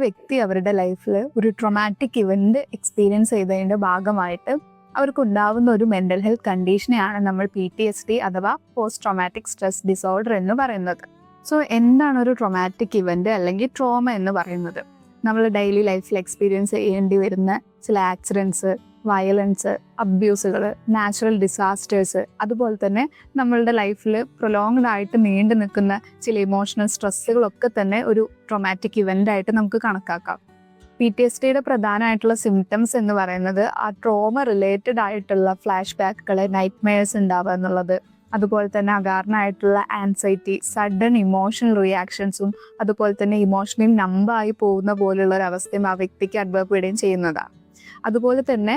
വ്യക്തി അവരുടെ ലൈഫിൽ ഒരു ട്രോമാറ്റിക് ഇവന്റ് എക്സ്പീരിയൻസ് ചെയ്തതിന്റെ ഭാഗമായിട്ട് അവർക്ക് ഉണ്ടാവുന്ന ഒരു മെന്റൽ ഹെൽത്ത് കണ്ടീഷനെയാണ് നമ്മൾ PTSD അഥവാ പോസ്റ്റ് ട്രോമാറ്റിക് സ്ട്രെസ് ഡിസോർഡർ എന്ന് പറയുന്നത്. സോ എന്താണ് ഒരു ട്രോമാറ്റിക് ഇവന്റ് അല്ലെങ്കിൽ ട്രോമ എന്ന് പറയുന്നത്? നമ്മൾ ഡെയിലി ലൈഫിൽ എക്സ്പീരിയൻസ് ചെയ്യേണ്ടി വരുന്ന ചില ആക്സിഡൻസ്, വയലൻസ്, അബ്യൂസുകൾ, നാച്ചുറൽ ഡിസാസ്റ്റേഴ്സ്, അതുപോലെ തന്നെ നമ്മളുടെ ലൈഫിൽ പ്രൊലോങ്ഡ് ആയിട്ട് നീണ്ടു നിൽക്കുന്ന ചില ഇമോഷണൽ സ്ട്രെസ്സുകളൊക്കെ തന്നെ ഒരു ട്രോമാറ്റിക് ഇവന്റ് ആയിട്ട് നമുക്ക് കണക്കാക്കാം. PTSDയുടെ പ്രധാനമായിട്ടുള്ള സിംറ്റംസ് എന്ന് പറയുന്നത് ആ ട്രോമ റിലേറ്റഡ് ആയിട്ടുള്ള ഫ്ലാഷ് ബാക്കുകൾ, നൈറ്റ് മെയർസ് ഉണ്ടാവുക എന്നുള്ളത്, അതുപോലെ തന്നെ അകാരണമായിട്ടുള്ള ആൻസൈറ്റി, സഡൻ ഇമോഷണൽ റിയാക്ഷൻസും, അതുപോലെ തന്നെ ഇമോഷണലി നമ്പായി പോകുന്ന പോലുള്ള ഒരു അവസ്ഥയും ആ വ്യക്തിക്ക് അനുഭവപ്പെടുകയും ചെയ്യുന്നതാണ്. അതുപോലെ തന്നെ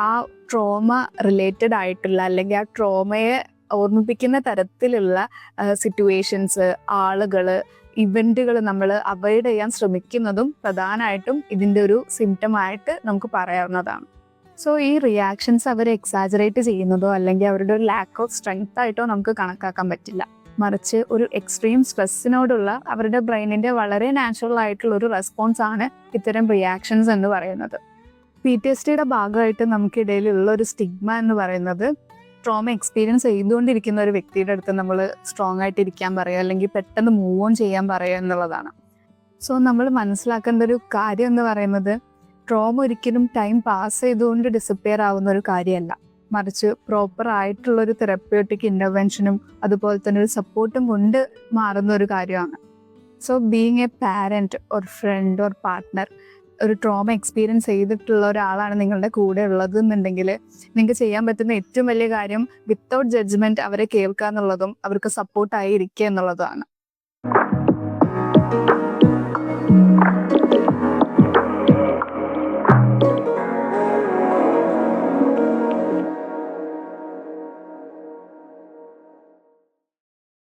ആ ട്രോമ റിലേറ്റഡ് ആയിട്ടുള്ള അല്ലെങ്കിൽ ആ ട്രോമയെ ഓർമ്മിപ്പിക്കുന്ന തരത്തിലുള്ള സിറ്റുവേഷൻസ്, ആളുകൾ, ഇവന്റുകൾ നമ്മൾ അവോയ്ഡ് ചെയ്യാൻ ശ്രമിക്കുന്നതും പ്രധാനമായിട്ടും ഇതിൻ്റെ ഒരു സിംറ്റമായിട്ട് നമുക്ക് പറയാവുന്നതാണ്. സോ ഈ റിയാക്ഷൻസ് അവർ എക്സാജറേറ്റ് ചെയ്യുന്നതോ അല്ലെങ്കിൽ അവരുടെ ഒരു ലാക്ക് ഓഫ് സ്ട്രെങ്ത് ആയിട്ടോ നമുക്ക് കണക്കാക്കാൻ പറ്റില്ല. മറിച്ച് ഒരു എക്സ്ട്രീം സ്ട്രെസ്സിനോടുള്ള അവരുടെ ബ്രെയിനിന്റെ വളരെ നാച്ചുറൽ ആയിട്ടുള്ള ഒരു റെസ്പോൺസ് ആണ് ഇത്തരം റിയാക്ഷൻസ് എന്ന് പറയുന്നത്. PTSDയുടെ ഭാഗമായിട്ട് നമുക്കിടയിലുള്ള ഒരു സ്റ്റിഗ്മ എന്ന് പറയുന്നത് ട്രോമ എക്സ്പീരിയൻസ് ചെയ്തുകൊണ്ടിരിക്കുന്ന ഒരു വ്യക്തിയുടെ അടുത്ത് നമ്മൾ സ്ട്രോങ് ആയിട്ട് ഇരിക്കാൻ പറയുക അല്ലെങ്കിൽ പെട്ടെന്ന് മൂവ് ഓൺ ചെയ്യാൻ പറയുക എന്നുള്ളതാണ്. സോ നമ്മൾ മനസ്സിലാക്കേണ്ട ഒരു കാര്യം എന്ന് പറയുന്നത് ട്രോമ ഒരിക്കലും ടൈം പാസ് ചെയ്തുകൊണ്ട് ഡിസപ്പിയർ ആവുന്ന ഒരു കാര്യമല്ല, മറിച്ച് പ്രോപ്പർ ആയിട്ടുള്ള ഒരു തെറപ്യൂട്ടിക് ഇന്റർവെൻഷനും അതുപോലെ തന്നെ ഒരു സപ്പോർട്ടും കൊണ്ട് മാറുന്ന ഒരു കാര്യമാണ്. So being a parent or friend or partner, ഒരു ട്രോമ എക്സ്പീരിയൻസ് ചെയ്തിട്ടുള്ള ഒരാളാണ് നിങ്ങളുടെ കൂടെ ഉള്ളത് എന്നുണ്ടെങ്കിൽ നിങ്ങൾക്ക് ചെയ്യാൻ പറ്റുന്ന ഏറ്റവും വലിയ കാര്യം വിത്തൗട്ട് ജഡ്ജ്മെന്റ് അവരെ കേൾക്കുക എന്നുള്ളതും അവർക്ക് സപ്പോർട്ടായി ഇരിക്കുക എന്നുള്ളതാണ്.